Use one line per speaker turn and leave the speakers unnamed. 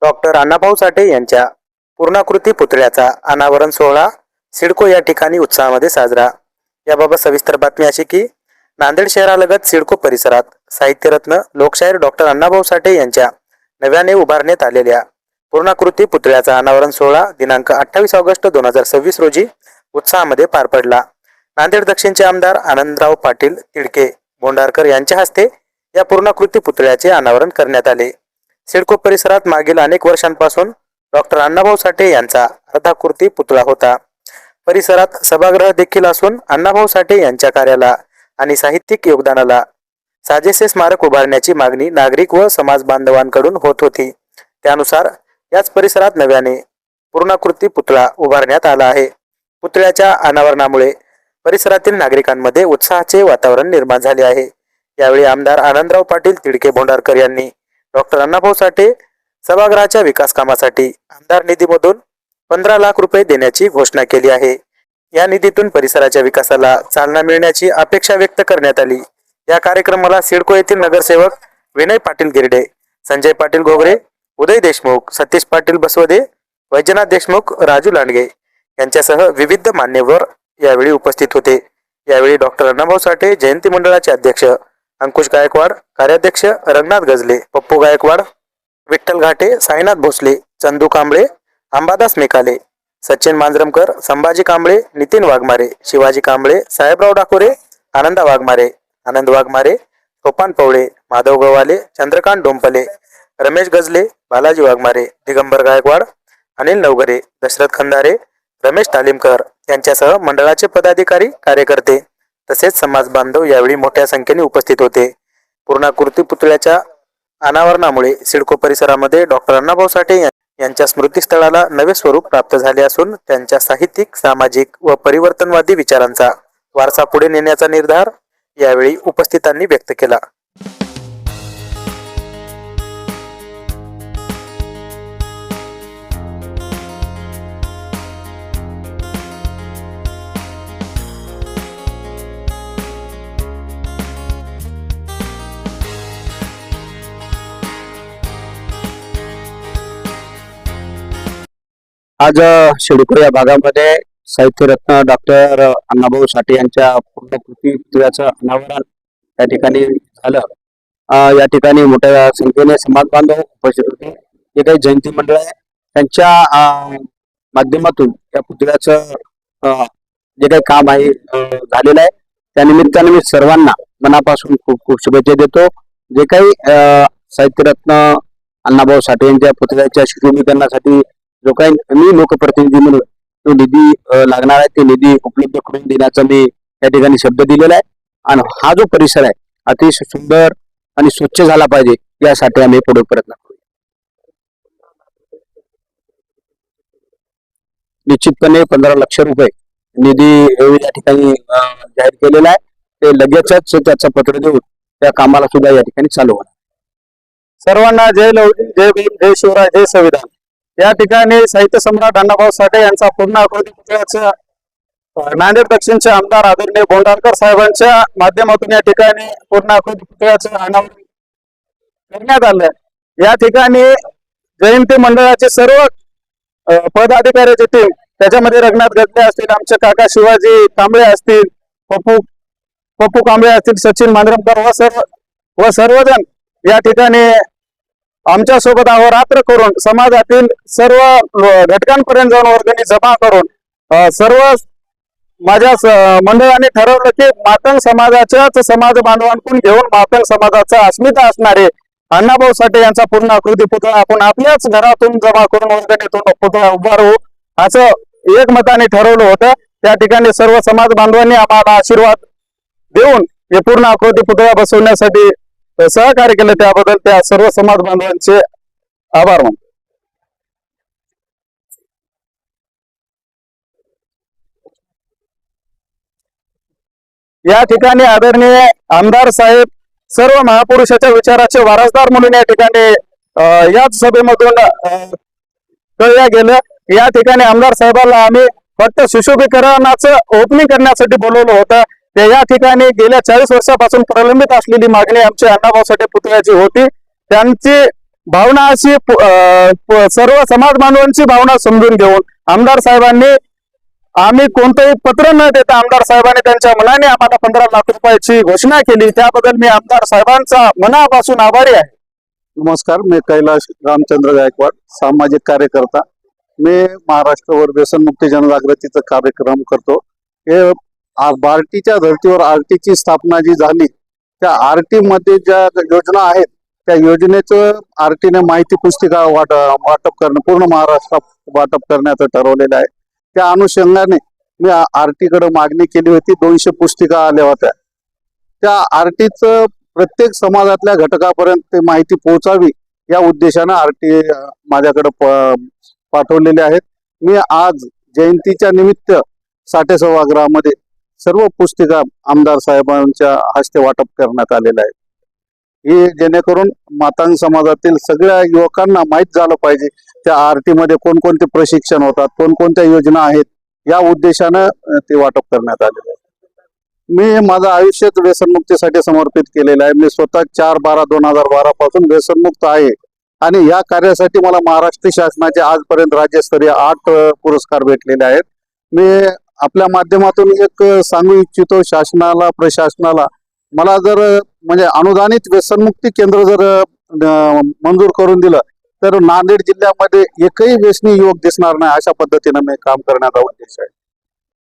Doctor Annabhau Sathe यांच्या पूर्णाकृती पुतळ्याचा अनावरण सोहळा सिडको या ठिकाणी उत्साहामध्ये साजरा। याबाबत सविस्तर बातमी अशी की नांदेड शहरालगत सिडको परिसरात साहित्यरत्न लोकशाहीर डॉक्टर अण्णाभाऊ साठे यांच्या नव्याने उभारण्यात आलेल्या पूर्णाकृती पुतळ्याचा अनावरण सोहळा दिनांक 28 ऑगस्ट 2026 रोजी उत्साहामध्ये पार पडला। नांदेड दक्षिणचे आमदार आनंदराव पाटील तिडके बोंडारकर यांच्या हस्ते या पूर्णाकृती पुतळ्याचे अनावरण करण्यात आले। सिडको परिसरात मागील अनेक वर्षांपासून डॉक्टर अण्णाभाऊ साठे यांचा अर्धाकृती पुतळा होता। परिसरात सभागृह देखील असून अण्णाभाऊ साठे यांच्या कार्याला आणि साहित्यिक योगदानाला साजेसे स्मारक उभारण्याची मागणी नागरिक व समाज बांधवांकडून होत होती। त्यानुसार याच परिसरात नव्याने पूर्णाकृती पुतळा उभारण्यात आला आहे। पुतळ्याच्या अनावरणामुळे परिसरातील नागरिकांमध्ये उत्साहाचे वातावरण निर्माण झाले आहे। यावेळी आमदार आनंदराव पाटील तिडके बोंडारकर यांनी डॉक्टर अण्णाभाऊ साठे सभागृहाच्या विकास कामासाठी आमदार निधीमधून 15 लाख रुपये देण्याची घोषणा केली आहे। या निधीतून परिसराच्या विकासाला चालना मिळण्याची अपेक्षा व्यक्त करण्यात आली। या कार्यक्रमाला सिडको येथील नगरसेवक विनय पाटील गिरडे, संजय पाटील घोगरे, उदय देशमुख, सतीश पाटील बसवदे, वैजनाथ देशमुख, राजू लांडगे यांच्यासह विविध मान्यवर यावेळी उपस्थित होते। यावेळी डॉक्टर अण्णाभाऊ साठे जयंती मंडळाचे अध्यक्ष अंकुश गायकवाड, कार्याध्यक्ष रंगनाथ गजले, पप्पू गायकवाड, विठ्ठल घाटे, साईनाथ भोसले, चंदू कांबळे, अंबादास मेकाले, सचिन मांजरमकर, संभाजी कांबळे, नितीन वाघमारे, शिवाजी कांबळे, साहेबराव डाकोरे, आनंदा वाघमारे, आनंद वाघमारे, सोपान पवळे, माधव गवाले, चंद्रकांत डोंपले, रमेश गजले, बालाजी वाघमारे, दिगंबर गायकवाड, अनिल नवगरे, दशरथ खंदारे, रमेश तालीमकर यांच्यासह मंडळाचे पदाधिकारी, कार्यकर्ते तसेच समाज बांधव यावेळी मोठ्या संख्येने उपस्थित होते। पूर्णाकृती पुतळ्याच्या अनावरणामुळे सिडको परिसरामध्ये डॉक्टर अण्णाभाऊ साठे यांच्या स्मृतीस्थळाला नवे स्वरूप प्राप्त झाले असून त्यांच्या साहित्यिक, सामाजिक व परिवर्तनवादी विचारांचा वारसा पुढे नेण्याचा निर्धार यावेळी उपस्थितांनी व्यक्त केला।
आज सिडको या भागामध्ये साहित्यरत्न डॉक्टर अण्णाभाऊ साठे यांच्या पूर्णकृती पुतळ्याचं अनावरण या ठिकाणी झालं। या ठिकाणी मोठ्या संख्येने समाज बांधव उपस्थित होते। जे काही जयंती मंडळ आहे त्यांच्या माध्यमातून या पुतळ्याचं जे काही काम आहे झालेलं आहे, त्या निमित्ताने मी सर्वांना मनापासून खूप खूप शुभेच्छा देतो। जे काही साहित्यरत्न अण्णाभाऊ साठे यांच्या पुतळ्याच्या शिरोमणीकरणासाठी जो काही मी लोकप्रतिनिधी म्हणून तो निधी लागणार आहे, ते निधी उपलब्ध करून देण्याचा मी या ठिकाणी शब्द दिलेला आहे। आणि हा जो परिसर आहे अतिशय सुंदर आणि स्वच्छ झाला पाहिजे यासाठी आम्ही पुढे प्रयत्न करू। निश्चितपणे 15 लाख रुपये निधी या ठिकाणी जाहीर केलेला आहे। ते लगेचच त्याचं पत्र देऊन त्या कामाला सुद्धा या ठिकाणी चालू होणार।
सर्वांना जय लवजी, जय भीम, जय शिवराय, जय संविधान। या ठिकाणी साहित्य सम्राट अण्णाभाऊ साठे यांचा पूर्णाकृती पुतळ्याचं नांदेड दक्षिणचे आमदार आदरणीय बोंडारकर साहेबांच्या माध्यमातून या ठिकाणी पूर्णाकृती पुतळ्याचं अनावरण करण्यात आलं। या ठिकाणी जयंती मंडळाचे सर्व पदाधिकाऱ्याची टीम, त्याच्यामध्ये रंगनाथ गजले असतील, आमचे काका शिवाजी कांबळे असतील, पप्पू कांबळे असतील, सचिन मांजरमकर व सर्वजण या ठिकाणी आमच्या सोबत अहोरात्र करून समाजातील सर्व घटकांपर्यंत जाऊन वर्गणी जमा करून सर्व माझ्या मंडळाने ठरवलं की मातंग समाजाच्याच समाज बांधवांकडून घेऊन मातंग समाजाचा अस्मिता असणारे अण्णाभाऊ साठे यांचा पूर्णाकृती पुतळा आपण आपल्याच घरातून जमा करून वर्गणीतून पुतळा उभारू असं एकमताने ठरवलं होतं। त्या ठिकाणी सर्व समाज बांधवांनी आम्हाला आशीर्वाद देऊन हे पूर्णाकृती पुतळा बसवण्यासाठी सहकार्य केलं, त्याबद्दल त्या सर्व समाज बांधवांचे आभार मानतो। या ठिकाणी आदरणीय आमदार साहेब सर्व महापुरुषाच्या विचाराचे वारसदार म्हणून या ठिकाणी याच सभेमधून कळल्या गेलं। या ठिकाणी आमदार साहेबांना आम्ही फक्त सुशोभीकरणाचं ओपनिंग करण्यासाठी बोलवलं होतं। ते या ठिकाणी गेल्या 40 वर्षापासून प्रलंबित असलेली मागणी आमच्या अण्णाभाऊ साठे पुतळ्याची होती। त्यांची भावना अशी सर्व समाज बांधवांची भावना समजून घेऊन आमदार साहेबांनी, आम्ही कोणतंही पत्र न देता आमदार साहेबांनी त्यांच्या मनाने आम्हाला 15 लाख रुपयाची घोषणा केली, त्याबद्दल मी आमदार साहेबांचा मनापासून आभारी आहे.
नमस्कार, मी कैलाश रामचंद्र गायकवाड, सामाजिक कार्यकर्ता. मी महाराष्ट्रभर व्यसनमुक्ती जनजागृतीचा कार्यक्रम करतो. हे बार्टीच्या धर्तीवर आरटीची स्थापना जी झाली, त्या आरटी मध्ये ज्या योजना आहेत त्या योजनेचं आरटीने माहिती पुस्तिका वाटप करणं, पूर्ण महाराष्ट्रात वाटप करण्याचं ठरवलेलं आहे. त्या अनुषंगाने मी आरटीकडे मागणी केली होती. 200 पुस्तिका आल्या होत्या. त्या आरटीचं प्रत्येक समाजातल्या घटकापर्यंत ते माहिती पोहोचावी या उद्देशानं आरटी माझ्याकडे पाठवलेले आहेत. मी आज जयंतीच्या निमित्त साठे सभागृहामध्ये सर्व पुस्तिका आमदार साहेबांच्या हस्ते वाटप करण्यात आलेलं आहे. हे जेणेकरून मातांग समाजातील सगळ्या युवकांना माहीत झालं पाहिजे त्या आरटी मध्ये कोणकोणते प्रशिक्षण होतात, कोणकोणत्या योजना आहेत, या उद्देशानं ते वाटप करण्यात आलेलं आहे. मी माझं आयुष्यच व्यसनमुक्तीसाठी समर्पित केलेलं आहे. मी स्वतः 4/12/2012 पासून व्यसनमुक्त आहे आणि या कार्यासाठी मला महाराष्ट्र शासनाचे आजपर्यंत राज्यस्तरीय 8 पुरस्कार भेटलेले आहेत. मी आपल्या माध्यमातून एक सांगू इच्छितो शासनाला, प्रशासनाला, मला जर म्हणजे अनुदानित व्यसनमुक्ती केंद्र जर मंजूर करून दिलं तर नांदेड जिल्ह्यामध्ये एकही व्यसनी युवक दिसणार नाही, अशा पद्धतीनं मी काम करण्याचा उद्देश आहे.